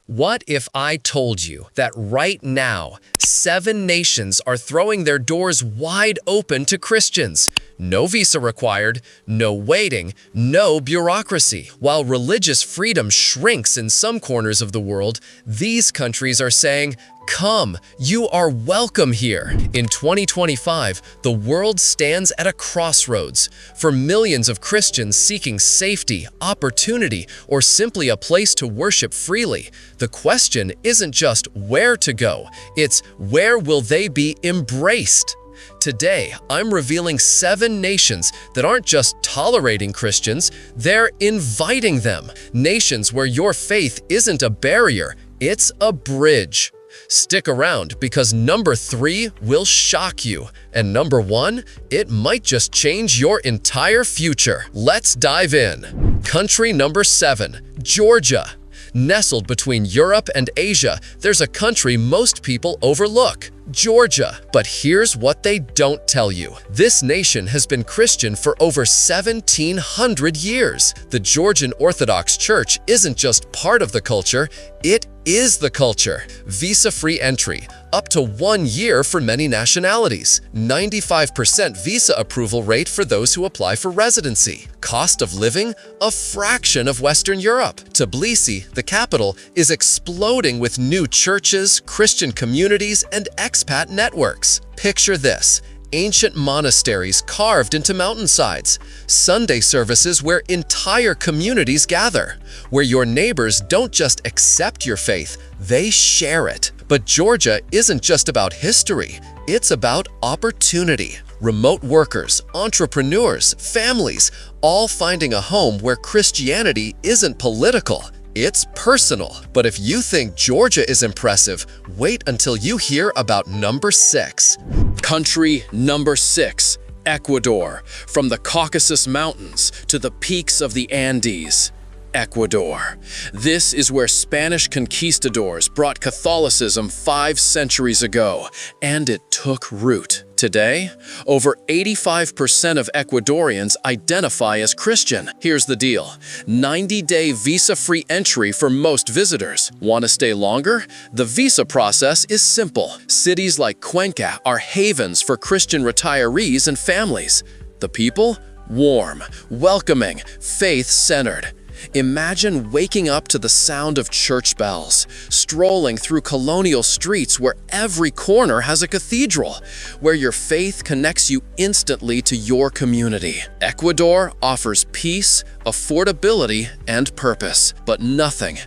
What if I told you that right now, 7 nations are throwing their doors wide open to Christians? No visa required, no waiting, no bureaucracy. While religious freedom shrinks in some corners of the world, these countries are saying, "Come, you are welcome here." In 2025, the world stands at a crossroads. For millions of Christians seeking safety, opportunity, or simply a place to worship freely, the question isn't just where to go, it's where will they be embraced? Today, I'm revealing 7 nations that aren't just tolerating Christians, they're inviting them. Nations where your faith isn't a barrier, it's a bridge. Stick around because number 3 will shock you. And number 1, it might just change your entire future. Let's dive in. Country number 7, Georgia. Nestled between Europe and Asia, there's a country most people overlook, Georgia. But here's what they don't tell you. This nation has been Christian for over 1,700 years. The Georgian Orthodox Church isn't just part of the culture, it is the culture. Visa-free entry, up to 1 year for many nationalities. 95% visa approval rate for those who apply for residency. Cost of living, a fraction of Western Europe. Tbilisi, the capital, is exploding with new churches, Christian communities, and expat networks. Picture this. Ancient monasteries carved into mountainsides, Sunday services where entire communities gather, where your neighbors don't just accept your faith, they share it. But Georgia isn't just about history, it's about opportunity. Remote workers, entrepreneurs, families, all finding a home where Christianity isn't political, it's personal. But if you think Georgia is impressive, wait until you hear about number 6. Country number 6, Ecuador. From the Caucasus Mountains to the peaks of the Andes, Ecuador. This is where Spanish conquistadors brought Catholicism 5 centuries ago, and it took root. Today, over 85% of Ecuadorians identify as Christian. Here's the deal: 90-day visa-free entry for most visitors. Want to stay longer? The visa process is simple. Cities like Cuenca are havens for Christian retirees and families. The people? Warm, welcoming, faith-centered. Imagine waking up to the sound of church bells, strolling through colonial streets where every corner has a cathedral, where your faith connects you instantly to your community. Ecuador offers peace, affordability, and purpose, but nothing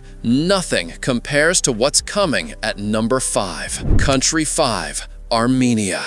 compares to what's coming at number 5. Country 5. Armenia.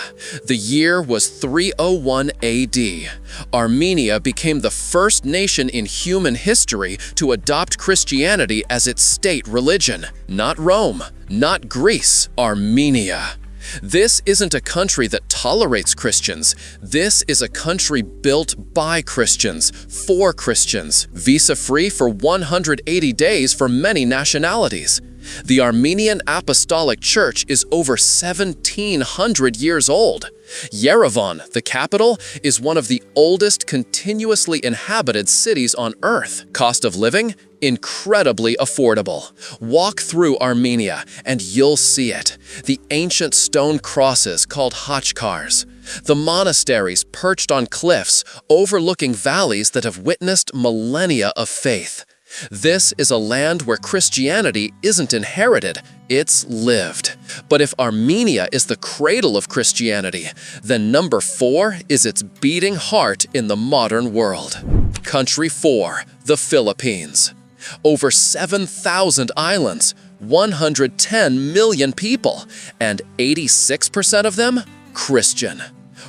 The year was 301 AD. Armenia became the first nation in human history to adopt Christianity as its state religion. Not Rome, not Greece, Armenia. This isn't a country that tolerates Christians. This is a country built by Christians, for Christians. Visa-free for 180 days for many nationalities. The Armenian Apostolic Church is over 1,700 years old. Yerevan, the capital, is one of the oldest continuously inhabited cities on Earth. Cost of living? Incredibly affordable. Walk through Armenia and you'll see it. The ancient stone crosses called khachkars. The monasteries perched on cliffs overlooking valleys that have witnessed millennia of faith. This is a land where Christianity isn't inherited, it's lived. But if Armenia is the cradle of Christianity, then number 4 is its beating heart in the modern world. Country 4, the Philippines. Over 7,000 islands, 110 million people, and 86% of them Christian.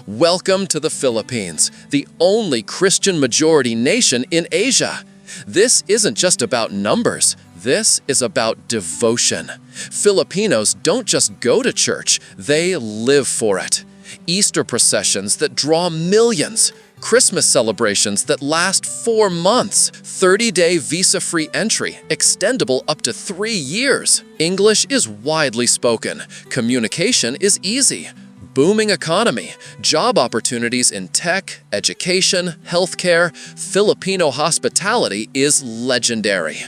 Welcome to the Philippines, the only Christian majority nation in Asia. This isn't just about numbers, this is about devotion. Filipinos don't just go to church, they live for it. Easter processions that draw millions, Christmas celebrations that last 4 months, 30-day visa-free entry, extendable up to 3 years. English is widely spoken, communication is easy. Booming economy, job opportunities in tech, education, healthcare, Filipino hospitality is legendary.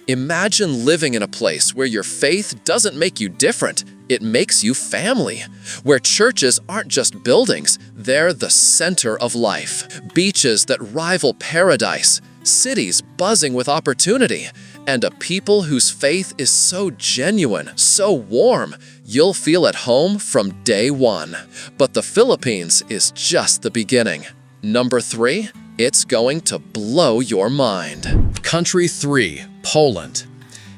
Imagine living in a place where your faith doesn't make you different, it makes you family. Where churches aren't just buildings, they're the center of life. Beaches that rival paradise, cities buzzing with opportunity, and a people whose faith is so genuine, so warm, you'll feel at home from day one. But the Philippines is just the beginning. Number 3, it's going to blow your mind. Country 3, Poland.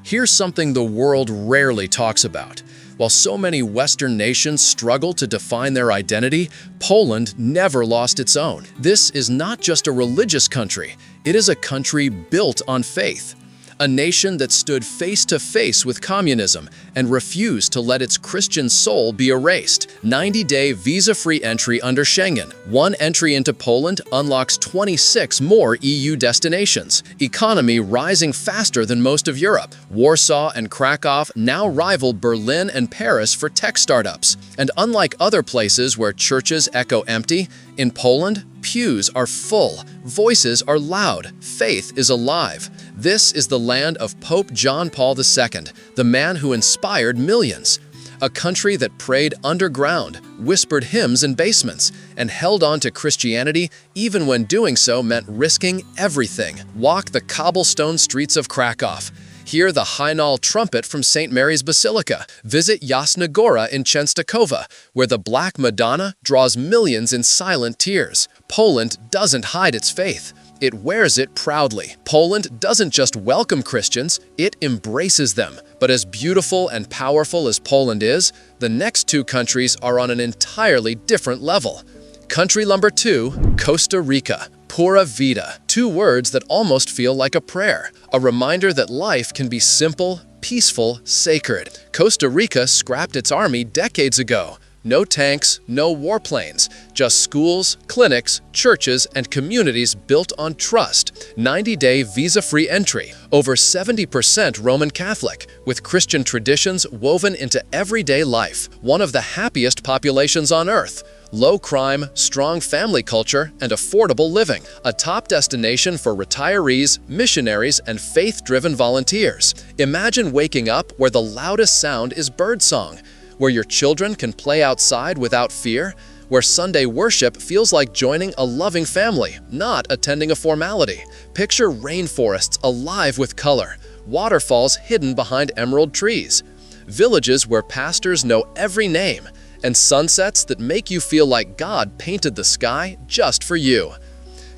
Here's something the world rarely talks about. While so many Western nations struggle to define their identity, Poland never lost its own. This is not just a religious country, it is a country built on faith. A nation that stood face to face with communism and refused to let its Christian soul be erased. 90-day visa-free entry under Schengen. One entry into Poland unlocks 26 more EU destinations. Economy rising faster than most of Europe. Warsaw and Krakow now rival Berlin and Paris for tech startups. And unlike other places where churches echo empty, in Poland, pews are full, voices are loud, faith is alive. This is the land of Pope John Paul II, the man who inspired millions. A country that prayed underground, whispered hymns in basements, and held on to Christianity even when doing so meant risking everything. Walk the cobblestone streets of Krakow. Hear the high-noll trumpet from St. Mary's Basilica. Visit Jasna Gora in Częstochowa, where the Black Madonna draws millions in silent tears. Poland doesn't hide its faith. It wears it proudly. Poland doesn't just welcome Christians, it embraces them. But as beautiful and powerful as Poland is, the next 2 countries are on an entirely different level. Country number 2, Costa Rica. Pura vida. 2 words that almost feel like a prayer. A reminder that life can be simple, peaceful, sacred. Costa Rica scrapped its army decades ago. No tanks, no warplanes, just schools, clinics, churches, and communities built on trust. 90-day visa-free entry. Over 70% Roman Catholic, with Christian traditions woven into everyday life. One of the happiest populations on earth. Low crime, strong family culture, and affordable living. A top destination for retirees, missionaries, and faith-driven volunteers. Imagine waking up where the loudest sound is birdsong, where your children can play outside without fear, where Sunday worship feels like joining a loving family, not attending a formality. Picture rainforests alive with color, waterfalls hidden behind emerald trees, villages where pastors know every name, and sunsets that make you feel like God painted the sky just for you.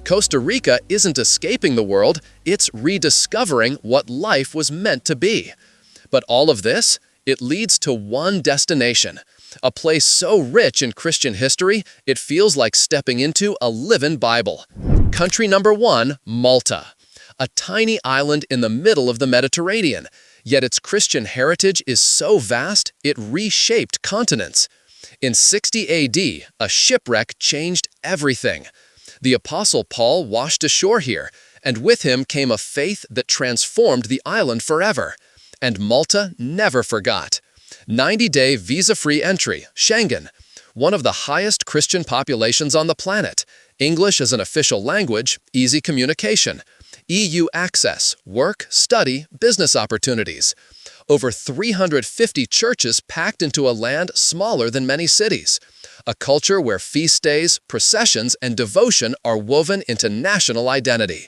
Costa Rica isn't escaping the world, it's rediscovering what life was meant to be. But all of this, it leads to one destination, a place so rich in Christian history, it feels like stepping into a living Bible. Country number 1, Malta. A tiny island in the middle of the Mediterranean, yet its Christian heritage is so vast, it reshaped continents. In 60 AD, a shipwreck changed everything. The Apostle Paul washed ashore here, and with him came a faith that transformed the island forever. And Malta never forgot. 90-day visa-free entry, Schengen. One of the highest Christian populations on the planet. English as an official language, easy communication. EU access, work, study, business opportunities. Over 350 churches packed into a land smaller than many cities. A culture where feast days, processions, and devotion are woven into national identity.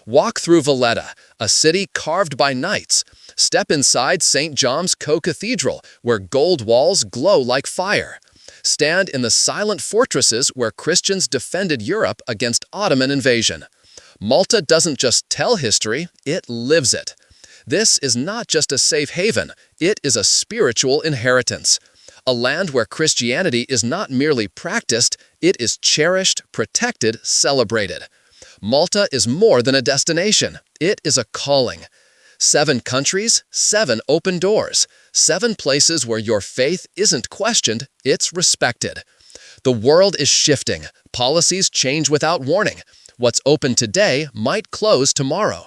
Walk through Valletta, a city carved by knights. Step inside St. John's Co-Cathedral, where gold walls glow like fire. Stand in the silent fortresses where Christians defended Europe against Ottoman invasion. Malta doesn't just tell history, it lives it. This is not just a safe haven, it is a spiritual inheritance. A land where Christianity is not merely practiced, it is cherished, protected, celebrated. Malta is more than a destination, it is a calling. 7 countries, 7 open doors, 7 places where your faith isn't questioned, it's respected. The world is shifting, policies change without warning. What's open today might close tomorrow.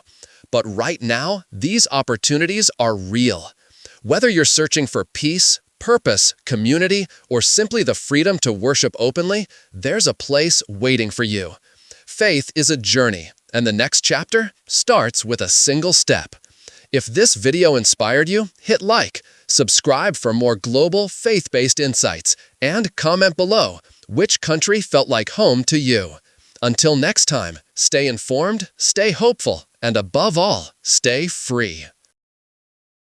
But right now, these opportunities are real. Whether you're searching for peace, purpose, community, or simply the freedom to worship openly, there's a place waiting for you. Faith is a journey, and the next chapter starts with a single step. If this video inspired you, hit like, subscribe for more global, faith-based insights, and comment below which country felt like home to you. Until next time, stay informed, stay hopeful, and above all, stay free.